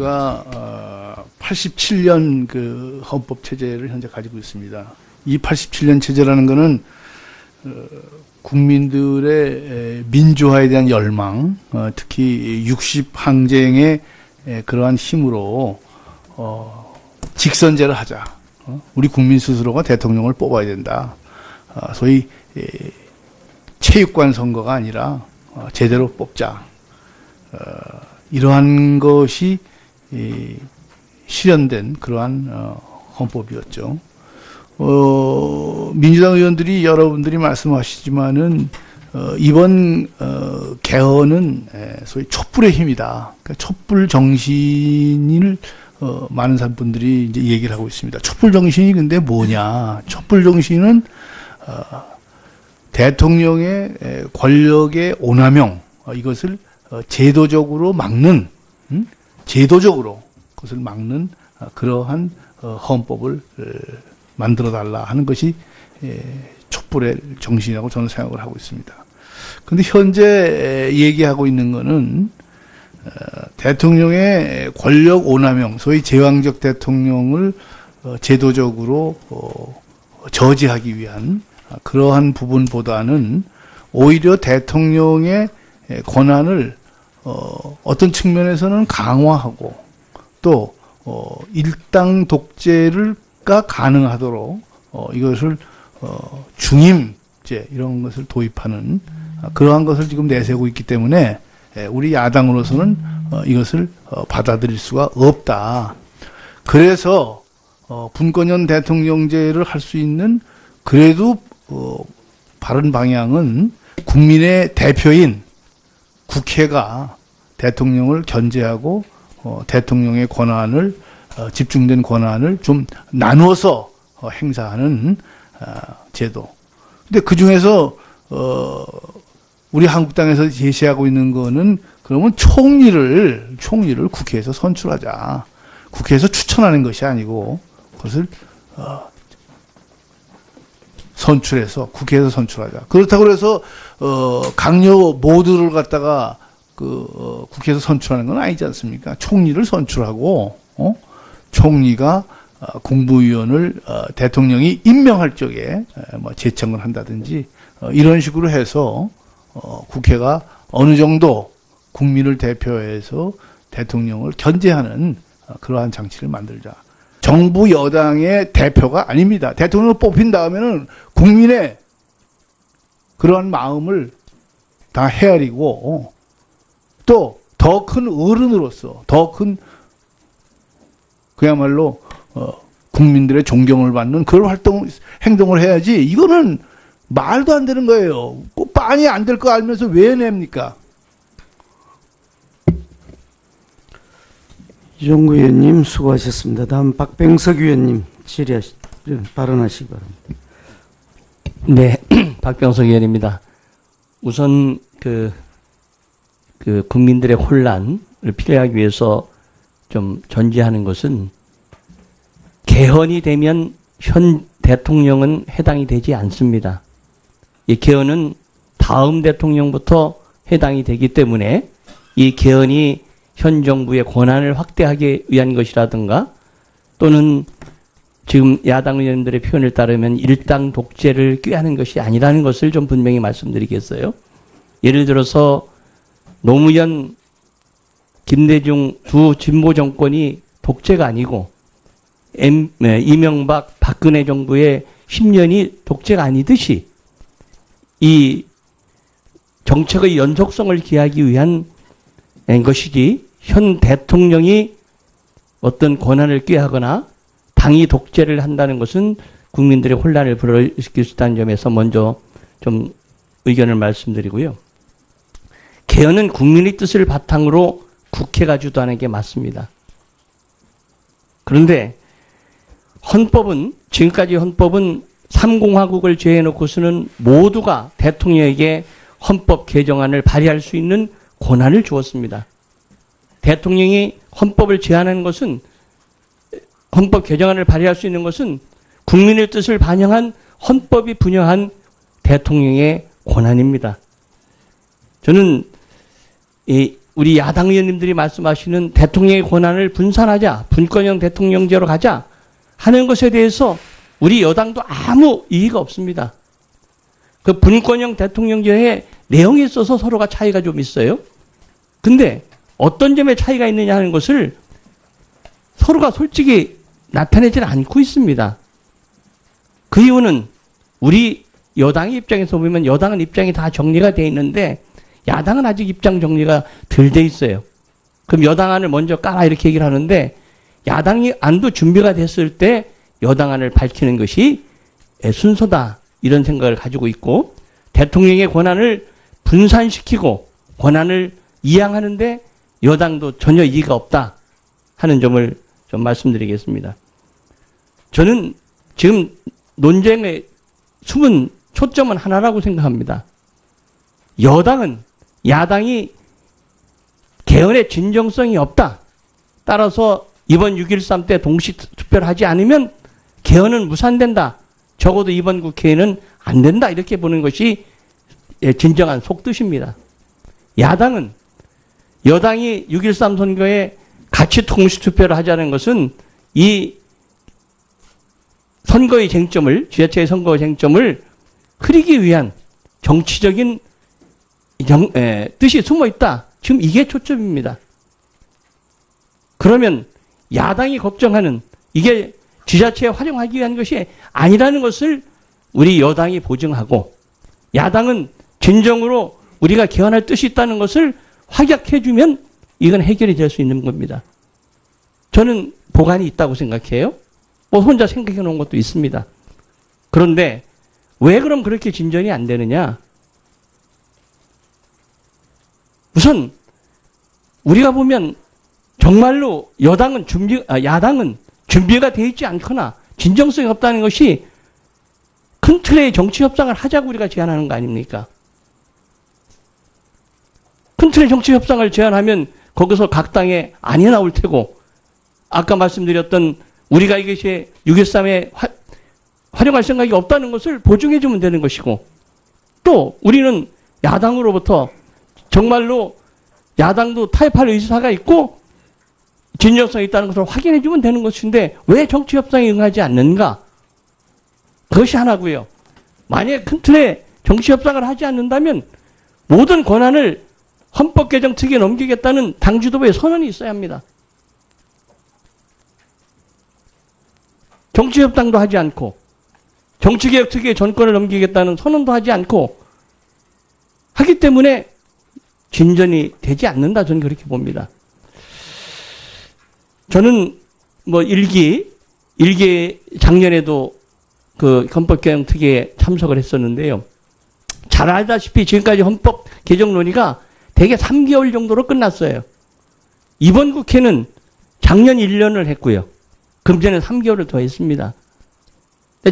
우리가 87년 그 헌법 체제를 현재 가지고 있습니다. 이 87년 체제라는 것은 국민들의 민주화에 대한 열망, 특히 60항쟁의 그러한 힘으로 직선제를 하자. 우리 국민 스스로가 대통령을 뽑아야 된다. 소위 체육관 선거가 아니라 제대로 뽑자. 이러한 것이 실현된 그러한 헌법이었죠. 민주당 의원들이 여러분들이 말씀하시지만은 이번 개헌은 소위 촛불의 힘이다. 그러니까 촛불 정신을 많은 분들이 이제 얘기를 하고 있습니다. 촛불 정신이 근데 뭐냐? 촛불 정신은 대통령의 권력의 오남용 이것을 제도적으로 막는 제도적으로 그것을 막는 그러한 헌법을 만들어 달라 하는 것이 촛불의 정신이라고 저는 생각을 하고 있습니다. 그런데 현재 얘기하고 있는 것은 대통령의 권력 오남용, 소위 제왕적 대통령을 제도적으로 저지하기 위한 그러한 부분보다는 오히려 대통령의 권한을 어떤 측면에서는 강화하고 또 일당 독재가 가능하도록 이것을 중임제 이런 것을 도입하는 그러한 것을 지금 내세우고 있기 때문에 우리 야당으로서는 이것을 받아들일 수가 없다. 그래서 분권형 대통령제를 할 수 있는 그래도 바른 방향은 국민의 대표인 국회가 대통령을 견제하고 대통령의 권한을 집중된 권한을 좀 나누어서 행사하는 제도. 근데 그 중에서 우리 한국당에서 제시하고 있는 거는 그러면 총리를 국회에서 선출하자. 국회에서 추천하는 것이 아니고 그것을 선출해서 국회에서 선출하자. 그렇다고 해서 강요 모두를 갖다가 국회에서 선출하는 건 아니지 않습니까? 총리를 선출하고 총리가 국무위원을 대통령이 임명할 적에 뭐 제청을 한다든지 이런 식으로 해서 국회가 어느 정도 국민을 대표해서 대통령을 견제하는 그러한 장치를 만들자. 정부 여당의 대표가 아닙니다. 대통령을 뽑힌 다음에는 국민의 그러한 마음을 다 헤아리고 또 더 큰 어른으로서 더 큰 그야말로 국민들의 존경을 받는 그런 행동을 해야지. 이거는 말도 안 되는 거예요. 꼭 빤히 안 될 거 알면서 왜 냅니까? 이종구 의원님 수고하셨습니다. 다음 박병석 의원님 발언하시기 바랍니다. 네, 박병석 의원입니다. 우선 그 국민들의 혼란을 피하기 위해서 좀 전제하는 것은 개헌이 되면 현 대통령은 해당이 되지 않습니다. 이 개헌은 다음 대통령부터 해당이 되기 때문에 이 개헌이 현 정부의 권한을 확대하기 위한 것이라든가 또는 지금 야당 의원들의 표현을 따르면 일당 독재를 꾀하는 것이 아니라는 것을 좀 분명히 말씀드리겠어요. 예를 들어서 노무현, 김대중 두 진보 정권이 독재가 아니고 이명박, 박근혜 정부의 10년이 독재가 아니듯이 이 정책의 연속성을 기하기 위한 것이지 현 대통령이 어떤 권한을 꾀하거나 당이 독재를 한다는 것은 국민들의 혼란을 불러일으킬 수 있다는 점에서 먼저 좀 의견을 말씀드리고요. 개헌은 국민의 뜻을 바탕으로 국회가 주도하는 게 맞습니다. 그런데 헌법은 지금까지 헌법은 3공화국을 제해놓고서는 모두가 대통령에게 헌법 개정안을 발의할 수 있는 권한을 주었습니다. 대통령이 헌법을 제안하는 것은 헌법 개정안을 발의할 수 있는 것은 국민의 뜻을 반영한 헌법이 분명한 대통령의 권한입니다. 저는 우리 야당 의원님들이 말씀하시는 대통령의 권한을 분산하자, 분권형 대통령제로 가자 하는 것에 대해서 우리 여당도 아무 이의가 없습니다. 그 분권형 대통령제의 내용에 있어서 서로가 차이가 좀 있어요. 근데 어떤 점에 차이가 있느냐 하는 것을 서로가 솔직히 나타내지는 않고 있습니다. 그 이유는 우리 여당의 입장에서 보면 여당은 입장이 다 정리가 돼 있는데 야당은 아직 입장 정리가 덜 돼 있어요. 그럼 여당 안을 먼저 까라 이렇게 얘기를 하는데 야당이 안도 준비가 됐을 때 여당 안을 밝히는 것이 순서다 이런 생각을 가지고 있고 대통령의 권한을 분산시키고 권한을 이양하는데 여당도 전혀 이의가 없다 하는 점을 좀 말씀드리겠습니다. 저는 지금 논쟁의 숨은 초점은 하나라고 생각합니다. 여당은 야당이 개헌의 진정성이 없다. 따라서 이번 6.13 때 동시 투표를 하지 않으면 개헌은 무산된다. 적어도 이번 국회에는 안 된다. 이렇게 보는 것이 진정한 속뜻입니다. 야당은 여당이 6.13 선거에 같이 동시 투표를 하자는 것은 이 선거의 쟁점을, 지자체의 선거의 쟁점을 흐리기 위한 정치적인 뜻이 숨어 있다. 지금 이게 초점입니다. 그러면 야당이 걱정하는 이게 지자체에 활용하기 위한 것이 아니라는 것을 우리 여당이 보증하고 야당은 진정으로 우리가 개헌할 뜻이 있다는 것을 확약해주면 이건 해결이 될 수 있는 겁니다. 저는 보관이 있다고 생각해요. 뭐 혼자 생각해 놓은 것도 있습니다. 그런데 왜 그럼 그렇게 진전이 안 되느냐? 우선 우리가 보면 정말로 야당은 준비가 되어 있지 않거나 진정성이 없다는 것이 큰 틀의 정치 협상을 하자고 우리가 제안하는 거 아닙니까? 큰 틀의 정치 협상을 제안하면 거기서 각 당에 안이 나올 테고 아까 말씀드렸던 우리가 이것이 6.13에 활용할 생각이 없다는 것을 보증해 주면 되는 것이고 또 우리는 야당으로부터 정말로 야당도 타협할 의사가 있고 진정성이 있다는 것을 확인해 주면 되는 것인데 왜 정치협상에 응하지 않는가? 그것이 하나고요. 만약에 큰 틀에 정치협상을 하지 않는다면 모든 권한을 헌법개정특위에 넘기겠다는 당 지도부의 선언이 있어야 합니다. 정치협상도 하지 않고 정치개혁특위에 전권을 넘기겠다는 선언도 하지 않고 하기 때문에 진전이 되지 않는다. 저는 그렇게 봅니다. 저는 뭐 일기 작년에도 그 헌법개정특위에 참석을 했었는데요. 잘 알다시피 지금까지 헌법 개정 논의가 대개 3개월 정도로 끝났어요. 이번 국회는 작년 1년을 했고요. 금전에 3개월을 더 했습니다.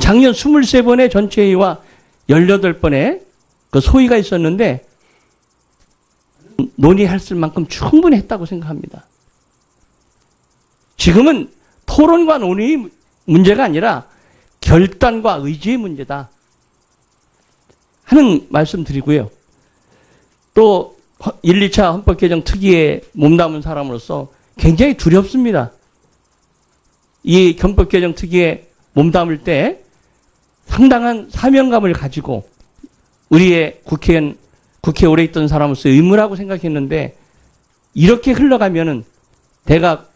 작년 23번의 전체회의와 18번의 그 소위가 있었는데 논의할 만큼 충분히 했다고 생각합니다. 지금은 토론과 논의 문제가 아니라 결단과 의지의 문제다 하는 말씀 드리고요. 또 1, 2차 헌법개정 특위에 몸담은 사람으로서 굉장히 두렵습니다. 이 헌법개정 특위에 몸담을 때 상당한 사명감을 가지고 우리의 국회에 오래 있던 사람으로서 의무라고 생각했는데 이렇게 흘러가면은 내가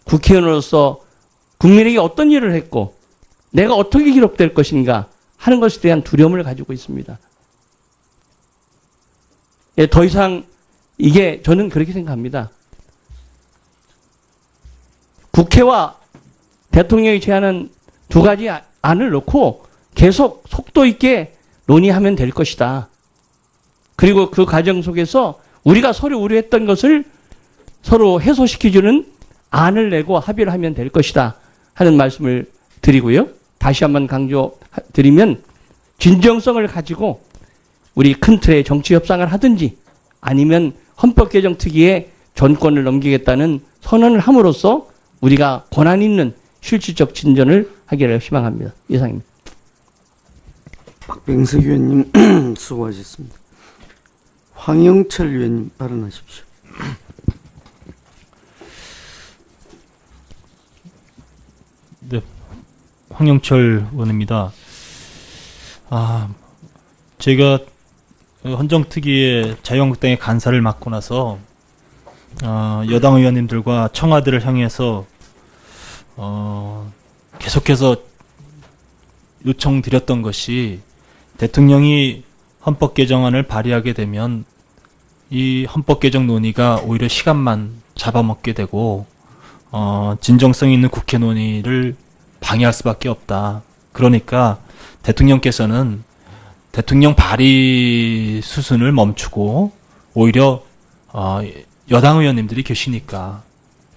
국회의원으로서 국민에게 어떤 일을 했고 내가 어떻게 기록될 것인가 하는 것에 대한 두려움을 가지고 있습니다. 예, 더 이상 이게 저는 그렇게 생각합니다. 국회와 대통령이 제안한 두 가지 안을 놓고 계속 속도 있게 논의하면 될 것이다. 그리고 그 과정 속에서 우리가 서로 우려했던 것을 서로 해소시켜주는 안을 내고 합의를 하면 될 것이다 하는 말씀을 드리고요. 다시 한번 강조드리면 진정성을 가지고 우리 큰 틀의 정치 협상을 하든지 아니면 헌법개정특위에 전권을 넘기겠다는 선언을 함으로써 우리가 권한 있는 실질적 진전을 하기를 희망합니다. 이상입니다. 박병석 의원님 수고하셨습니다. 황영철 의원님 발언하십시오. 네, 황영철 의원입니다. 제가 헌정특위의 자유한국당의 간사를 맡고 나서 여당 의원님들과 청와대를 향해서 계속해서 요청드렸던 것이 대통령이 헌법 개정안을 발의하게 되면 이 헌법 개정 논의가 오히려 시간만 잡아먹게 되고 진정성 있는 국회 논의를 방해할 수밖에 없다. 그러니까 대통령께서는 대통령 발의 수순을 멈추고 오히려 여당 의원님들이 계시니까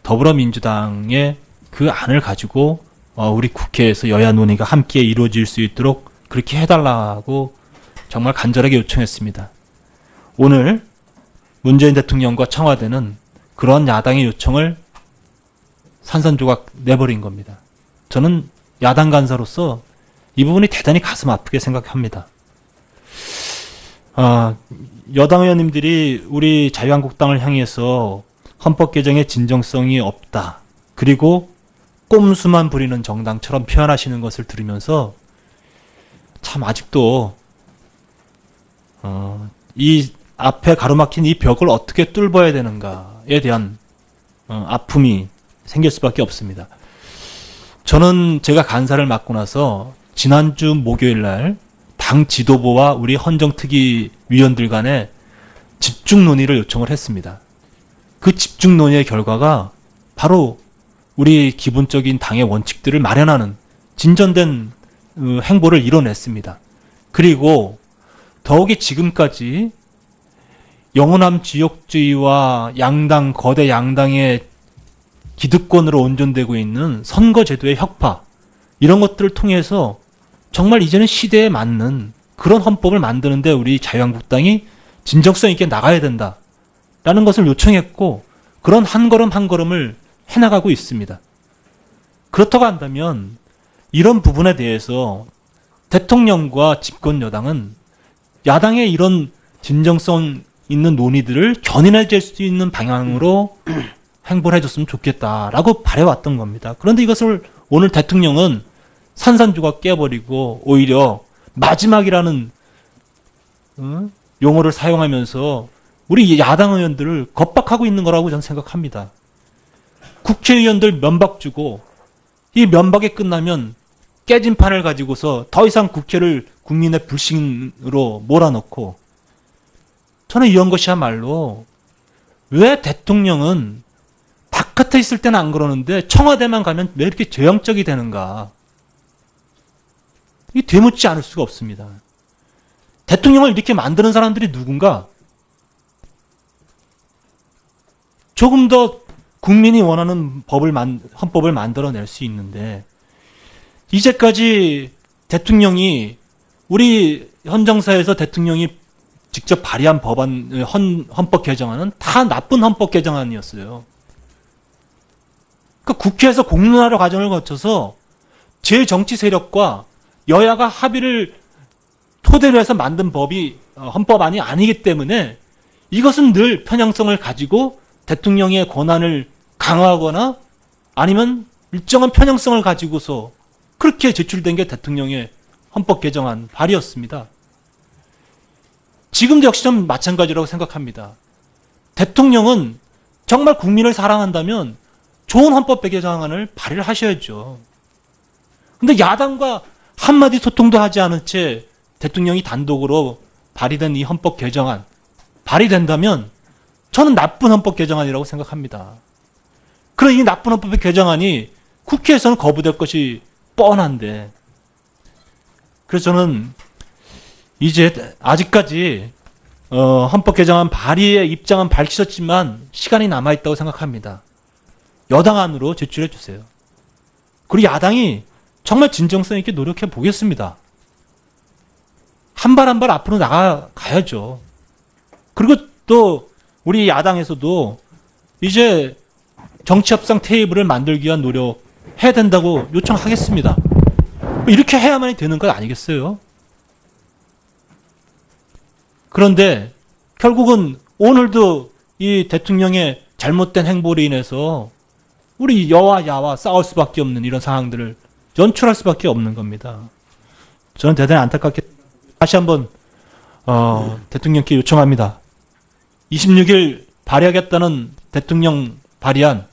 더불어민주당의 그 안을 가지고 우리 국회에서 여야 논의가 함께 이루어질 수 있도록 그렇게 해달라고 정말 간절하게 요청했습니다. 오늘 문재인 대통령과 청와대는 그런 야당의 요청을 산산조각 내버린 겁니다. 저는 야당 간사로서 이 부분이 대단히 가슴 아프게 생각합니다. 여당 의원님들이 우리 자유한국당을 향해서 헌법 개정의 진정성이 없다. 그리고 꼼수만 부리는 정당처럼 표현하시는 것을 들으면서 참 아직도 이 앞에 가로막힌 이 벽을 어떻게 뚫어야 되는가에 대한 아픔이 생길 수밖에 없습니다. 저는 제가 간사를 맡고 나서 지난주 목요일 날 당 지도부와 우리 헌정특위 위원들 간에 집중 논의를 요청을 했습니다. 그 집중 논의의 결과가 바로 우리 기본적인 당의 원칙들을 마련하는 진전된 행보를 이뤄냈습니다. 그리고 더욱이 지금까지 영호남 지역주의와 양당, 거대 양당의 기득권으로 온전되고 있는 선거제도의 혁파, 이런 것들을 통해서 정말 이제는 시대에 맞는 그런 헌법을 만드는데 우리 자유한국당이 진정성 있게 나가야 된다라는 것을 요청했고, 그런 한 걸음 한 걸음을 해나가고 있습니다. 그렇다고 한다면 이런 부분에 대해서 대통령과 집권 여당은 야당의 이런 진정성 있는 논의들을 견인해줄 수 있는 방향으로 행보를 해줬으면 좋겠다라고 바래왔던 겁니다. 그런데 이것을 오늘 대통령은 산산조각 깨버리고 오히려 마지막이라는 용어를 사용하면서 우리 야당 의원들을 겁박하고 있는 거라고 저는 생각합니다. 국회의원들 면박 주고 이 면박이 끝나면 깨진 판을 가지고서 더 이상 국회를 국민의 불신으로 몰아넣고, 저는 이런 것이야말로 왜 대통령은 바깥에 있을 때는 안 그러는데 청와대만 가면 왜 이렇게 죄형적이 되는가? 이 되묻지 않을 수가 없습니다. 대통령을 이렇게 만드는 사람들이 누군가? 조금 더 국민이 원하는 헌법을 만들어낼 수 있는데, 이제까지 대통령이 우리 헌정사에서 대통령이 직접 발의한 헌법 개정안은 다 나쁜 헌법 개정안이었어요. 그러니까 국회에서 공론화를 과정을 거쳐서 제 정치 세력과 여야가 합의를 토대로 해서 만든 법이 헌법안이 아니기 때문에 이것은 늘 편향성을 가지고 대통령의 권한을 강화하거나 아니면 일정한 편향성을 가지고서 그렇게 제출된 게 대통령의 헌법 개정안 발의였습니다. 지금도 역시 좀 마찬가지라고 생각합니다. 대통령은 정말 국민을 사랑한다면 좋은 헌법 개정안을 발의를 하셔야죠. 근데 야당과 한마디 소통도 하지 않은 채 대통령이 단독으로 발의된 이 헌법 개정안 발의된다면 저는 나쁜 헌법 개정안이라고 생각합니다. 그런 이 나쁜 헌법 개정안이 국회에서는 거부될 것이 뻔한데, 그래서 저는 이제 아직까지 헌법 개정안 발의의 입장은 밝히셨지만 시간이 남아있다고 생각합니다. 여당안으로 제출해 주세요. 그리고 야당이 정말 진정성 있게 노력해 보겠습니다. 한 발 한 발 앞으로 나가야죠. 그리고 또 우리 야당에서도 이제 정치협상 테이블을 만들기 위한 노력 해야 된다고 요청하겠습니다. 이렇게 해야만이 되는 것 아니겠어요? 그런데 결국은 오늘도 이 대통령의 잘못된 행보로 인해서 우리 여와 야와 싸울 수밖에 없는 이런 상황들을 연출할 수밖에 없는 겁니다. 저는 대단히 안타깝게 다시 한번 대통령께 요청합니다. 26일 발의하겠다는 대통령 발의안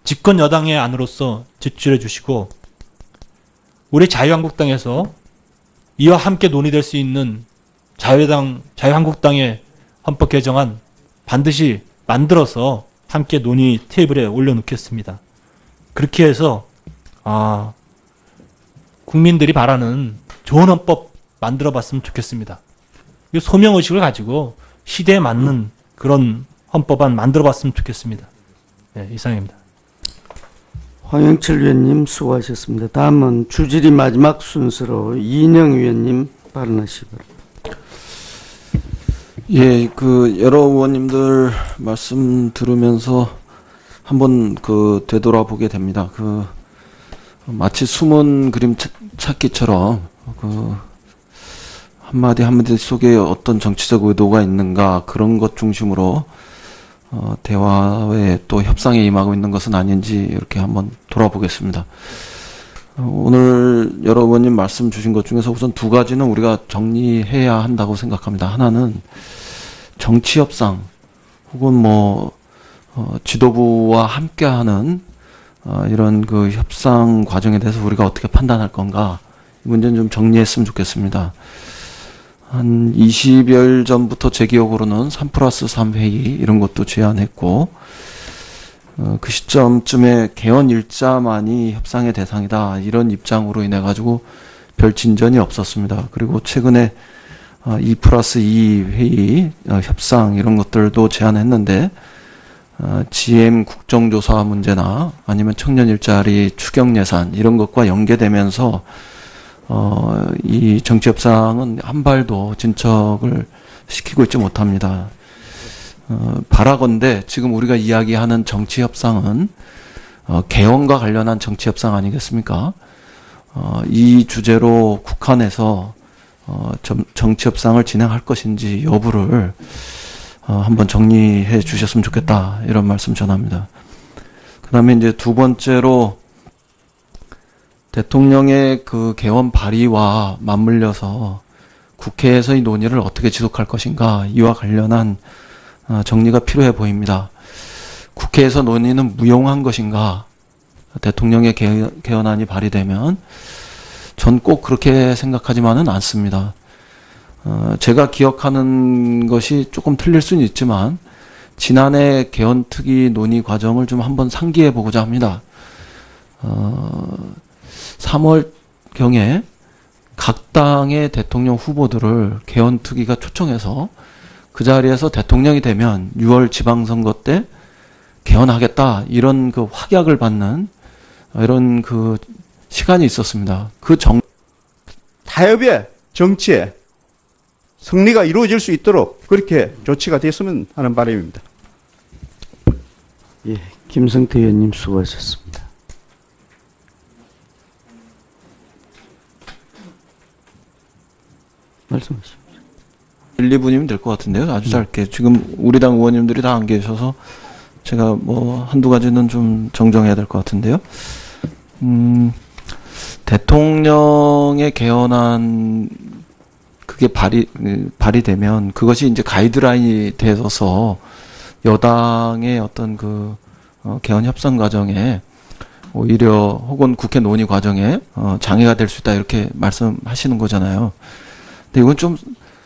집권 여당의 안으로서 제출해 주시고 우리 자유한국당에서 이와 함께 논의될 수 있는 자유한국당의 헌법 개정안 반드시 만들어서 함께 논의 테이블에 올려놓겠습니다. 그렇게 해서 국민들이 바라는 좋은 헌법 만들어봤으면 좋겠습니다. 소명의식을 가지고 시대에 맞는 그런 헌법안 만들어봤으면 좋겠습니다. 네, 이상입니다. 황영철 위원님 수고하셨습니다. 다음은 주질이 마지막 순서로 이인영 위원님 발언하시기 바랍니다. 예, 여러 의원님들 말씀 들으면서 한번 되돌아보게 됩니다. 마치 숨은 그림 찾기처럼 한마디 한마디 속에 어떤 정치적 의도가 있는가 그런 것 중심으로 대화에 또 협상에 임하고 있는 것은 아닌지 이렇게 한번 돌아보겠습니다. 오늘 여러 의원님 말씀 주신 것 중에서 우선 두 가지는 우리가 정리해야 한다고 생각합니다. 하나는 정치 협상 혹은 지도부와 함께하는 이런 협상 과정에 대해서 우리가 어떻게 판단할 건가 이 문제는 좀 정리했으면 좋겠습니다. 한 20여일 전부터 제 기억으로는 3+3 회의 이런 것도 제안했고 그 시점쯤에 개헌 일자만이 협상의 대상이다 이런 입장으로 인해 가지고 별 진전이 없었습니다. 그리고 최근에 2+2 회의 협상 이런 것들도 제안했는데 GM 국정조사 문제나 아니면 청년 일자리 추경 예산 이런 것과 연계되면서 이 정치 협상은 한 발도 진척을 시키고 있지 못합니다. 바라건대 지금 우리가 이야기하는 정치 협상은 개헌과 관련한 정치 협상 아니겠습니까? 이 주제로 국한에서 정치 협상을 진행할 것인지 여부를 한번 정리해 주셨으면 좋겠다 이런 말씀 전합니다. 그다음에 이제 두 번째로 대통령의 개헌 발의와 맞물려서 국회에서의 논의를 어떻게 지속할 것인가 이와 관련한 정리가 필요해 보입니다. 국회에서 논의는 무용한 것인가? 대통령의 개헌안이 발의되면 전 꼭 그렇게 생각하지만은 않습니다. 제가 기억하는 것이 조금 틀릴 수는 있지만 지난해 개헌특위 논의 과정을 좀 한번 상기해 보고자 합니다. 3월경에 각 당의 대통령 후보들을 개헌특위가 초청해서 그 자리에서 대통령이 되면 6월 지방선거 때 개헌하겠다 이런 확약을 받는 이런 시간이 있었습니다. 타협의 정치에 승리가 이루어질 수 있도록 그렇게 조치가 됐으면 하는 바람입니다. 예, 김성태 의원님 수고하셨습니다. 말씀하십시오. 1, 2분이면 될 것 같은데요. 아주 짧게. 지금 우리 당 의원님들이 다 안 계셔서 제가 한두 가지는 좀 정정해야 될 것 같은데요. 대통령의 개헌안 그게 발의되면 그것이 이제 가이드라인이 되어서 여당의 어떤 개헌 협상 과정에 오히려 혹은 국회 논의 과정에 장애가 될 수 있다 이렇게 말씀하시는 거잖아요. 근데 이건 좀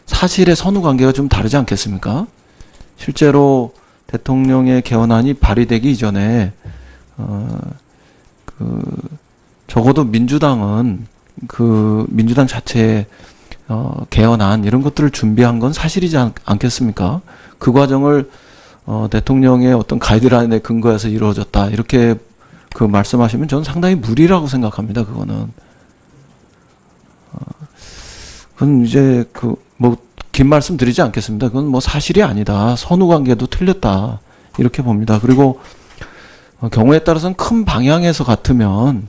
사실의 선후 관계가 좀 다르지 않겠습니까? 실제로 대통령의 개헌안이 발의되기 이전에 적어도 민주당은 민주당 자체의 개헌안 이런 것들을 준비한 건 사실이지 않겠습니까? 그 과정을 대통령의 어떤 가이드라인에 근거해서 이루어졌다 이렇게 말씀하시면 저는 상당히 무리라고 생각합니다. 그거는 그건 이제 긴 말씀 드리지 않겠습니다. 그건 사실이 아니다. 선후 관계도 틀렸다 이렇게 봅니다. 그리고 경우에 따라서는 큰 방향에서 같으면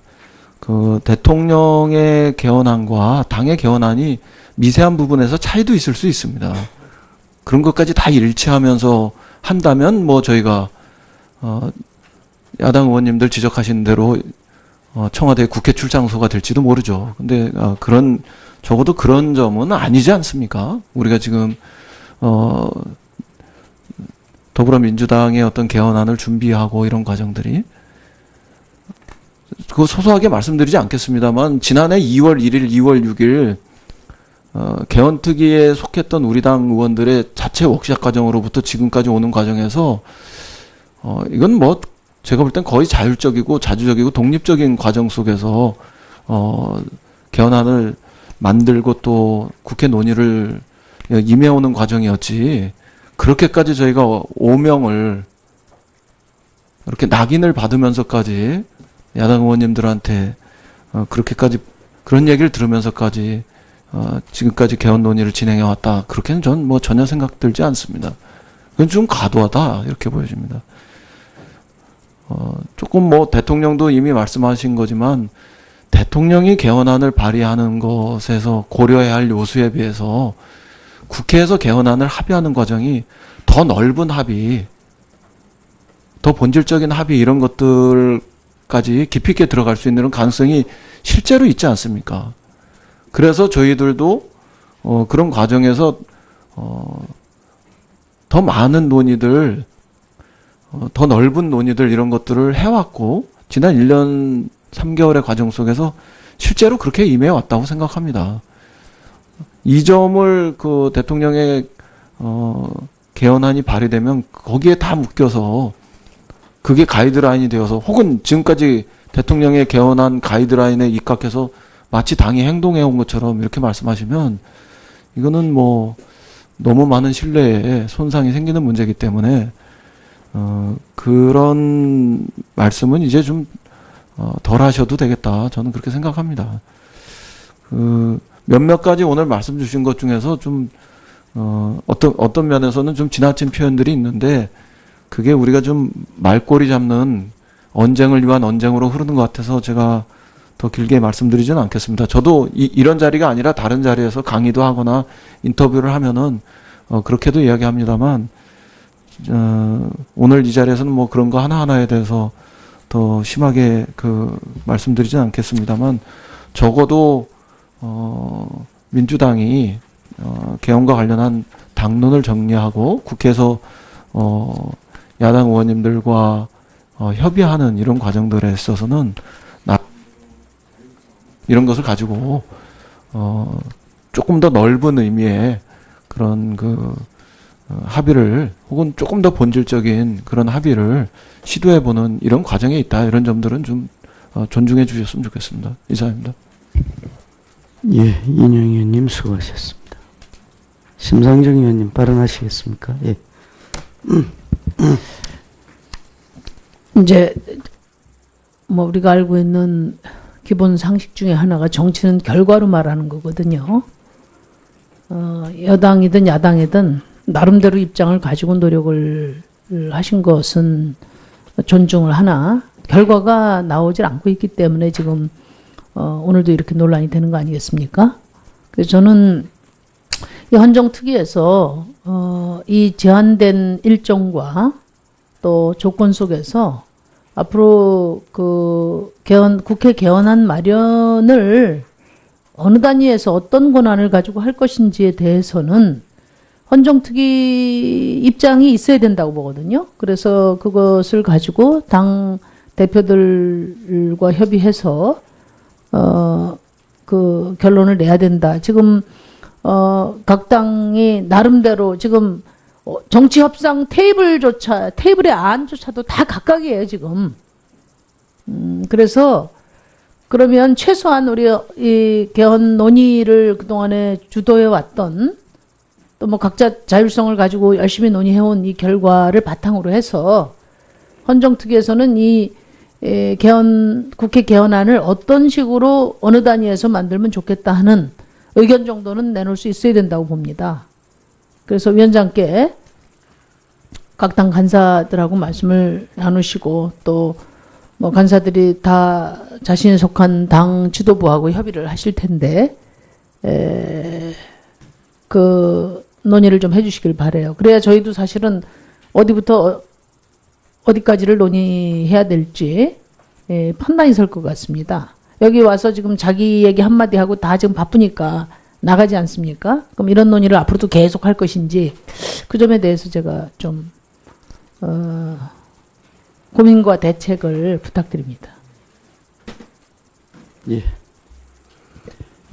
대통령의 개헌안과 당의 개헌안이 미세한 부분에서 차이도 있을 수 있습니다. 그런 것까지 다 일치하면서 한다면 저희가 야당 의원님들 지적하신 대로 청와대 국회 출장소가 될지도 모르죠. 근데 적어도 그런 점은 아니지 않습니까? 우리가 지금 더불어민주당의 어떤 개헌안을 준비하고 이런 과정들이 그거 소소하게 말씀드리지 않겠습니다만 지난해 2월 1일, 2월 6일 개헌특위에 속했던 우리 당 의원들의 자체 워크샵 과정으로부터 지금까지 오는 과정에서 이건 뭐 제가 볼 땐 거의 자율적이고 자주적이고 독립적인 과정 속에서 개헌안을 만들고 또 국회 논의를 임해오는 과정이었지 그렇게까지 저희가 오명을 이렇게 낙인을 받으면서까지 야당 의원님들한테 그렇게까지 그런 얘기를 들으면서까지 지금까지 개헌 논의를 진행해 왔다. 그렇게는 전 뭐 전혀 생각 들지 않습니다. 그건 좀 과도하다 이렇게 보여집니다. 조금 뭐 대통령도 이미 말씀하신 거지만 대통령이 개헌안을 발의하는 것에서 고려해야 할 요소에 비해서 국회에서 개헌안을 합의하는 과정이 더 넓은 합의, 더 본질적인 합의 이런 것들까지 깊이 있게 들어갈 수 있는 가능성이 실제로 있지 않습니까? 그래서 저희들도 그런 과정에서 더 많은 논의들, 더 넓은 논의들 이런 것들을 해왔고 지난 1년 3개월의 과정 속에서 실제로 그렇게 임해 왔다고 생각합니다. 이 점을 그 대통령의 개헌안이 발의되면 거기에 다 묶여서 그게 가이드라인이 되어서 혹은 지금까지 대통령의 개헌안 가이드라인에 입각해서 마치 당이 행동해 온 것처럼 이렇게 말씀하시면 이거는 뭐 너무 많은 신뢰에 손상이 생기는 문제이기 때문에 그런 말씀은 이제 좀 덜 하셔도 되겠다. 저는 그렇게 생각합니다. 몇몇 가지 오늘 말씀 주신 것 중에서 좀 어떤 면에서는 좀 지나친 표현들이 있는데 그게 우리가 좀 말꼬리 잡는 언쟁을 위한 언쟁으로 흐르는 것 같아서 제가 더 길게 말씀드리지는 않겠습니다. 저도 이런 자리가 아니라 다른 자리에서 강의도 하거나 인터뷰를 하면은 그렇게도 이야기합니다만 오늘 이 자리에서는 뭐 그런 거 하나하나에 대해서 더 심하게 말씀드리지는 않겠습니다만 적어도 민주당이 개헌과 관련한 당론을 정리하고 국회에서 야당 의원님들과 협의하는 이런 과정들에 있어서는 이런 것을 가지고 조금 더 넓은 의미의 그런 합의를 혹은 조금 더 본질적인 그런 합의를 시도해보는 이런 과정에 있다. 이런 점들은 좀 존중해 주셨으면 좋겠습니다. 이상입니다. 예, 이인영 의원님 수고하셨습니다. 심상정 의원님 발언하시겠습니까? 예. 이제 뭐 우리가 알고 있는 기본 상식 중에 하나가 정치는 결과로 말하는 거거든요. 여당이든 야당이든 나름대로 입장을 가지고 노력을 하신 것은 존중을 하나 결과가 나오질 않고 있기 때문에 지금 오늘도 이렇게 논란이 되는 거 아니겠습니까? 그래서 저는 이 헌정특위에서 이 제한된 일정과 또 조건 속에서 앞으로 국회 개헌안 마련을 어느 단위에서 어떤 권한을 가지고 할 것인지에 대해서는 헌정특위 입장이 있어야 된다고 보거든요. 그래서 그것을 가지고 당 대표들과 협의해서 결론을 내야 된다. 지금 각 당이 나름대로 지금 정치 협상 테이블의 안조차도 다 각각이에요, 지금. 그래서 그러면 최소한 우리 이 개헌 논의를 그동안에 주도해 왔던 또 뭐 각자 자율성을 가지고 열심히 논의해온 이 결과를 바탕으로 해서 헌정특위에서는 이 국회 개헌안을 어떤 식으로 어느 단위에서 만들면 좋겠다 하는 의견 정도는 내놓을 수 있어야 된다고 봅니다. 그래서 위원장께 각 당 간사들하고 말씀을 나누시고 또 뭐 간사들이 다 자신이 속한 당 지도부하고 협의를 하실 텐데 논의를 좀 해주시길 바래요. 그래야 저희도 사실은 어디부터 어디까지를 논의해야 될지 판단이 설 것 같습니다. 여기 와서 지금 자기 얘기 한마디 하고 다 지금 바쁘니까 나가지 않습니까? 그럼 이런 논의를 앞으로도 계속 할 것인지 그 점에 대해서 제가 좀 고민과 대책을 부탁드립니다. 예.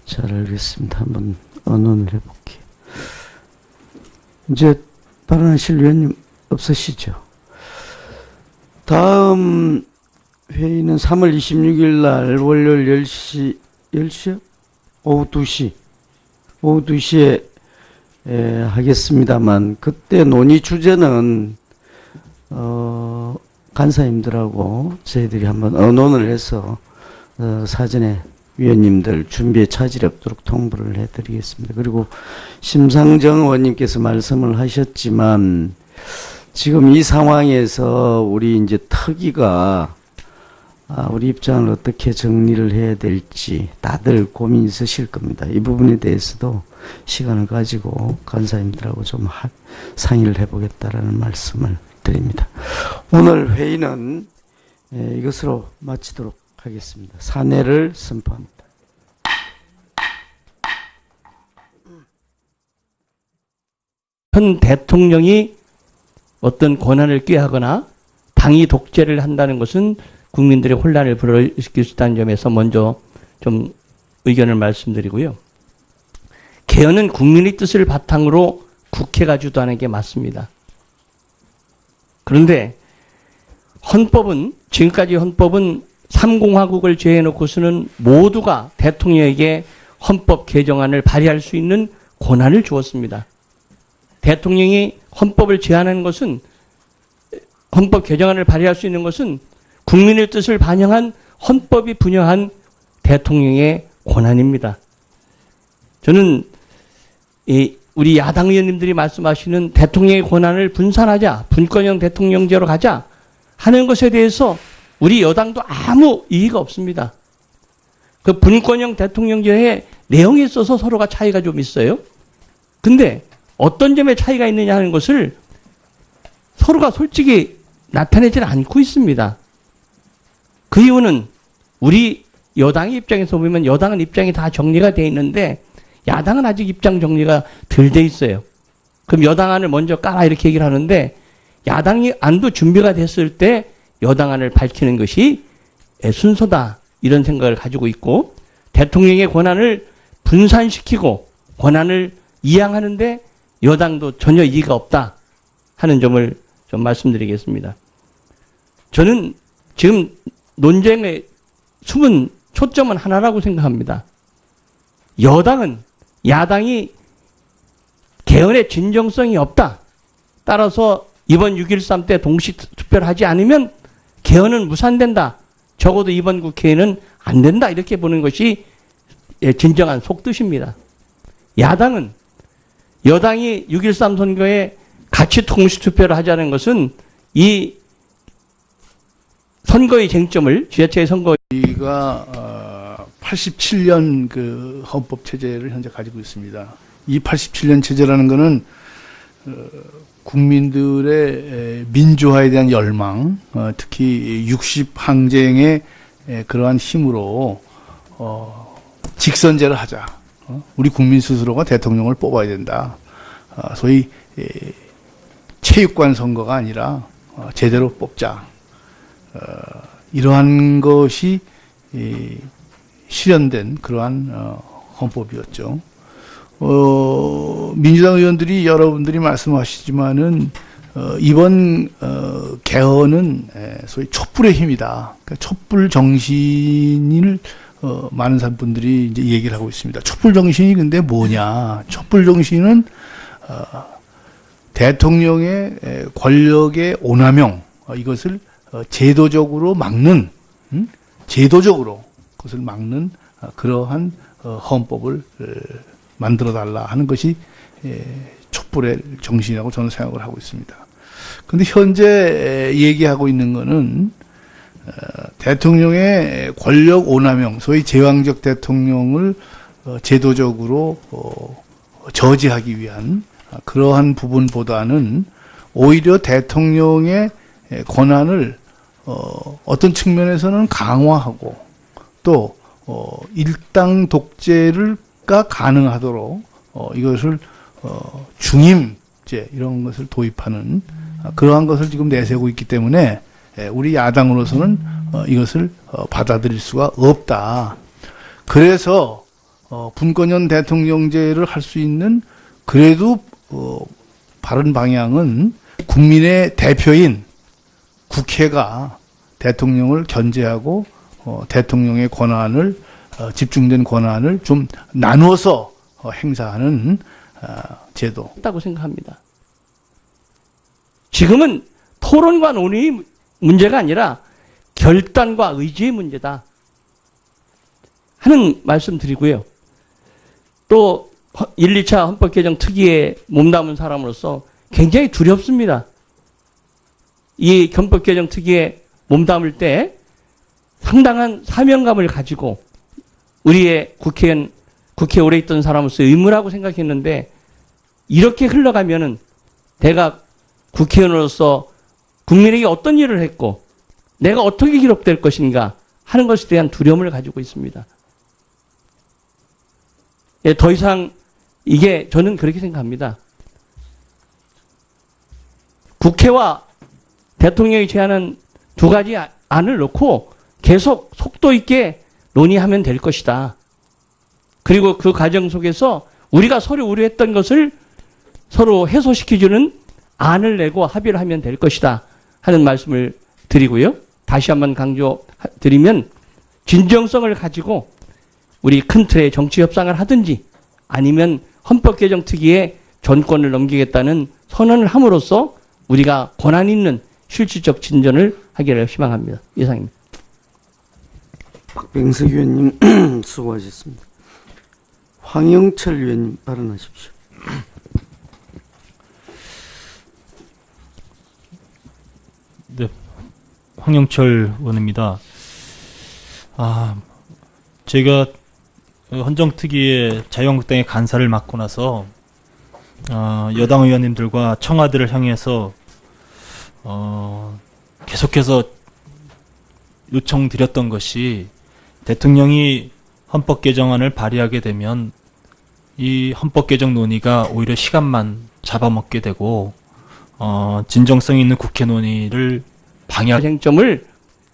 잘 알겠습니다. 한번 언론을 해볼게요. 이제 발언하실 위원님 없으시죠? 다음 회의는 3월 26일 날 월요일 10시요? 오후 2시. 오후 2시에 하겠습니다만 그때 논의 주제는 간사님들하고 저희들이 한번 언론을 해서 사전에 위원님들 준비에 차질이 없도록 통보를 해드리겠습니다. 그리고 심상정 의원님께서 말씀을 하셨지만 지금 이 상황에서 우리 이제 특위가 우리 입장을 어떻게 정리를 해야 될지 다들 고민이 있으실 겁니다. 이 부분에 대해서도 시간을 가지고 간사님들하고 좀 상의를 해보겠다라는 말씀을 드립니다. 오늘 회의는 이것으로 마치도록 하겠습니다. 사내를 선포합니다. 현 대통령이 어떤 권한을 꾀하거나 당이 독재를 한다는 것은 국민들의 혼란을 불러일으킬 수 있다는 점에서 먼저 좀 의견을 말씀드리고요. 개헌은 국민의 뜻을 바탕으로 국회가 주도하는 게 맞습니다. 그런데 지금까지 헌법은 3공화국을 제해놓고서는 모두가 대통령에게 헌법 개정안을 발의할 수 있는 권한을 주었습니다. 대통령이 헌법을 제안하는 것은, 헌법 개정안을 발의할 수 있는 것은 국민의 뜻을 반영한 헌법이 분여한 대통령의 권한입니다. 저는 우리 야당 의원님들이 말씀하시는 대통령의 권한을 분산하자, 분권형 대통령제로 가자 하는 것에 대해서 우리 여당도 아무 이의가 없습니다. 그 분권형 대통령제의 내용에 있어서 서로가 차이가 좀 있어요. 근데 어떤 점에 차이가 있느냐 하는 것을 서로가 솔직히 나타내지는 않고 있습니다. 그 이유는 우리 여당의 입장에서 보면 여당은 입장이 다 정리가 되어 있는데 야당은 아직 입장 정리가 덜 돼 있어요. 그럼 여당 안을 먼저 까라 이렇게 얘기를 하는데 야당이 안도 준비가 됐을 때 여당 안을 밝히는 것이 순서다 이런 생각을 가지고 있고 대통령의 권한을 분산시키고 권한을 이양하는데 여당도 전혀 이의가 없다 하는 점을 좀 말씀드리겠습니다. 저는 지금 논쟁의 숨은 초점은 하나라고 생각합니다. 여당은 야당이 개헌의 진정성이 없다. 따라서 이번 6.13 때 동시 투표를 하지 않으면 개헌은 무산된다. 적어도 이번 국회에는 안 된다. 이렇게 보는 것이 진정한 속뜻입니다. 야당은 여당이 6.13 선거에 같이 동시 투표를 하자는 것은 이 선거의 쟁점을 지자체의 선거 우리가 87년 그 헌법 체제를 현재 가지고 있습니다. 이 87년 체제라는 것은 국민들의 민주화에 대한 열망, 특히 60 항쟁의 그러한 힘으로 직선제를 하자. 우리 국민 스스로가 대통령을 뽑아야 된다. 소위 체육관 선거가 아니라 제대로 뽑자. 이러한 것이 실현된 그러한 헌법이었죠. 민주당 의원들이 여러분들이 말씀하시지만은 이번 개헌은 소위 촛불의 힘이다. 그러니까 촛불 정신을 많은 분들이 이제 얘기를 하고 있습니다. 촛불 정신이 근데 뭐냐? 촛불 정신은 대통령의 권력의 오남용 이것을 제도적으로 막는 제도적으로 그것을 막는 그러한 헌법을 만들어 달라 하는 것이 촛불의 정신이라고 저는 생각을 하고 있습니다. 그런데 현재 얘기하고 있는 것은 대통령의 권력 오남용, 소위 제왕적 대통령을 제도적으로 저지하기 위한 그러한 부분보다는 오히려 대통령의 권한을 어떤 측면에서는 강화하고 또 일당 독재가 가능하도록 이것을 중임제 이런 것을 도입하는 그러한 것을 지금 내세우고 있기 때문에 우리 야당으로서는 이것을 받아들일 수가 없다. 그래서 분권형 대통령제를 할 수 있는 그래도 바른 방향은 국민의 대표인 국회가 대통령을 견제하고 대통령의 권한을 집중된 권한을 좀 나누어서 행사하는 제도. 있다고 생각합니다. 지금은 토론과 논의의 문제가 아니라 결단과 의지의 문제다 하는 말씀 드리고요. 또 1, 2차 헌법개정 특위에 몸담은 사람으로서 굉장히 두렵습니다. 이 헌법개정 특위에 몸담을 때 상당한 사명감을 가지고 우리의 국회에 오래 있던 사람으로서 의무라고 생각했는데 이렇게 흘러가면은 내가 국회의원으로서 국민에게 어떤 일을 했고 내가 어떻게 기록될 것인가 하는 것에 대한 두려움을 가지고 있습니다. 예, 더 이상 이게 저는 그렇게 생각합니다. 국회와 대통령이 제안한 두 가지 안을 놓고 계속 속도 있게 논의하면 될 것이다. 그리고 그 과정 속에서 우리가 서로 우려했던 것을 서로 해소시켜주는 안을 내고 합의를 하면 될 것이다 하는 말씀을 드리고요. 다시 한번 강조드리면 진정성을 가지고 우리 큰 틀의 정치 협상을 하든지 아니면 헌법개정 특위에 전권을 넘기겠다는 선언을 함으로써 우리가 권한 있는 실질적 진전을 하기를 희망합니다. 이상입니다. 박병석 의원님 수고하셨습니다. 황영철 의원님 발언하십시오. 네, 황영철 의원입니다. 제가 헌정특위의 자유한국당의 간사를 맡고 나서 여당 의원님들과 청와대를 향해서 계속해서 요청드렸던 것이 대통령이 헌법 개정안을 발의하게 되면 이 헌법 개정 논의가 오히려 시간만 잡아먹게 되고 진정성 있는 국회 논의를 방해할 쟁점을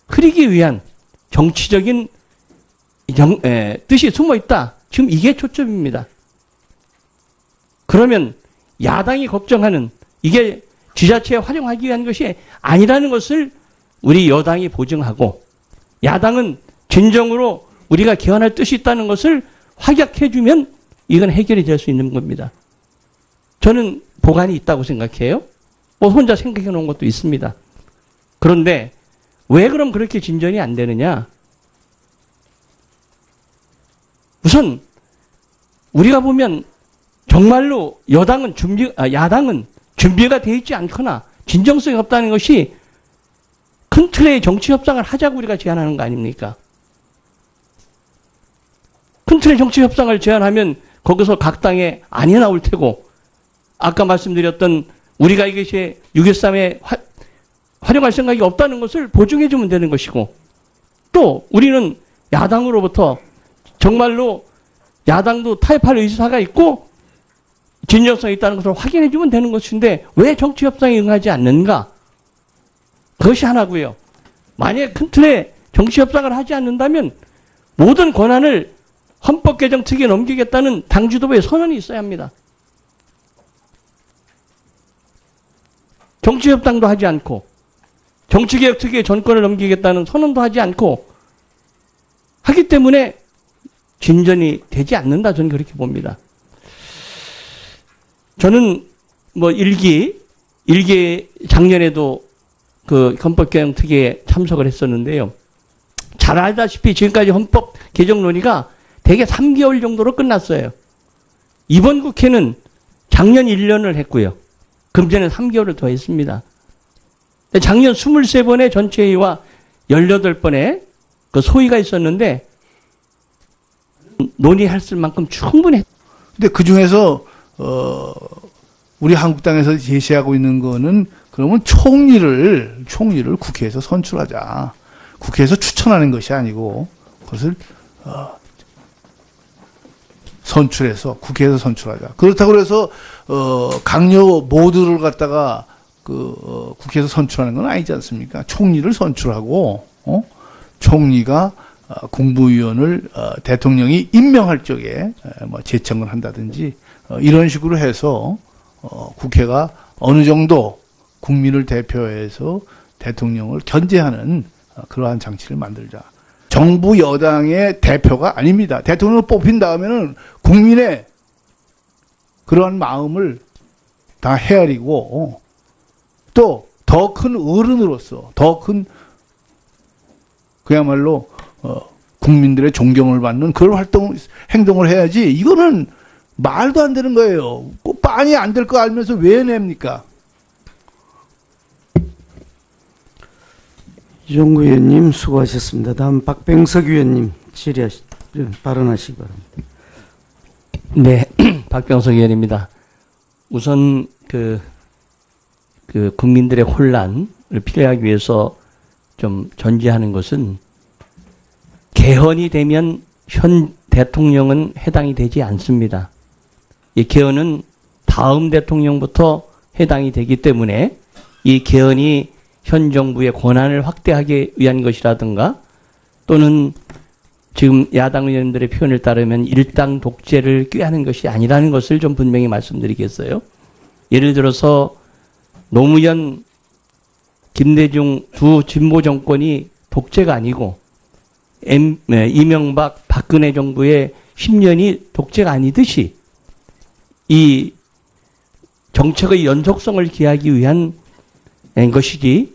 흐리기 위한 정치적인 뜻이 숨어 있다. 지금 이게 초점입니다. 그러면 야당이 걱정하는 이게 지자체에 활용하기 위한 것이 아니라는 것을 우리 여당이 보증하고 야당은 진정으로 우리가 개헌할 뜻이 있다는 것을 확약해주면 이건 해결이 될 수 있는 겁니다. 저는 보관이 있다고 생각해요. 뭐 혼자 생각해 놓은 것도 있습니다. 그런데 왜 그럼 그렇게 진전이 안 되느냐? 우선 우리가 보면 정말로 야당은 준비가 되어 있지 않거나 진정성이 없다는 것이 큰 틀의 정치 협상을 하자고 우리가 제안하는 거 아닙니까? 큰 틀의 정치 협상을 제안하면 거기서 각 당의 안이 나올 테고 아까 말씀드렸던 우리가 이것이 6.13에 활용할 생각이 없다는 것을 보증해 주면 되는 것이고 또 우리는 야당으로부터 정말로 야당도 타협할 의사가 있고 진정성이 있다는 것을 확인해 주면 되는 것인데 왜 정치협상에 응하지 않는가? 그것이 하나고요. 만약에 큰 틀에 정치협상을 하지 않는다면 모든 권한을 헌법개정 특위에 넘기겠다는 당 지도부의 선언이 있어야 합니다. 정치협상도 하지 않고 정치개혁 특위에 전권을 넘기겠다는 선언도 하지 않고 하기 때문에 진전이 되지 않는다. 저는 그렇게 봅니다. 저는 뭐 일기 작년에도 그 헌법개정 특위에 참석을 했었는데요. 잘 알다시피 지금까지 헌법 개정 논의가 대개 3개월 정도로 끝났어요. 이번 국회는 작년 1년을 했고요. 금전에 3개월을 더 했습니다. 작년 23번의 전체회의와 18번의 그 소위가 있었는데 논의할 만큼 충분히 근데 그 중에서 우리 한국당에서 제시하고 있는 거는 그러면 총리를 국회에서 선출하자. 국회에서 추천하는 것이 아니고 그것을 선출해서 국회에서 선출하자. 그렇다고 해서 강요 모두를 갖다가 국회에서 선출하는 건 아니지 않습니까? 총리를 선출하고 총리가 국무위원을 대통령이 임명할 적에 뭐 제청을 한다든지 이런 식으로 해서 국회가 어느 정도 국민을 대표해서 대통령을 견제하는 그러한 장치를 만들자. 정부 여당의 대표가 아닙니다. 대통령을 뽑힌 다음에는 국민의 그러한 마음을 다 헤아리고 또 더 큰 어른으로서 더 큰 그야말로 국민들의 존경을 받는 그런 행동을 해야지. 이거는 말도 안 되는 거예요. 꼭 빤히 안 될 거 알면서 왜 냅니까? 이종구 의원님 수고하셨습니다. 다음 박병석 의원님 발언하시기 바랍니다. 네, 박병석 의원입니다. 우선 그 국민들의 혼란을 피하기 위해서 좀 전제하는 것은 개헌이 되면 현 대통령은 해당이 되지 않습니다. 이 개헌은 다음 대통령부터 해당이 되기 때문에 이 개헌이 현 정부의 권한을 확대하기 위한 것이라든가 또는 지금 야당 의원들의 표현을 따르면 일당 독재를 꾀하는 것이 아니라는 것을 좀 분명히 말씀드리겠어요. 예를 들어서 노무현, 김대중 두 진보 정권이 독재가 아니고 이명박, 박근혜 정부의 10년이 독재가 아니듯이 이 정책의 연속성을 기하기 위한 것이지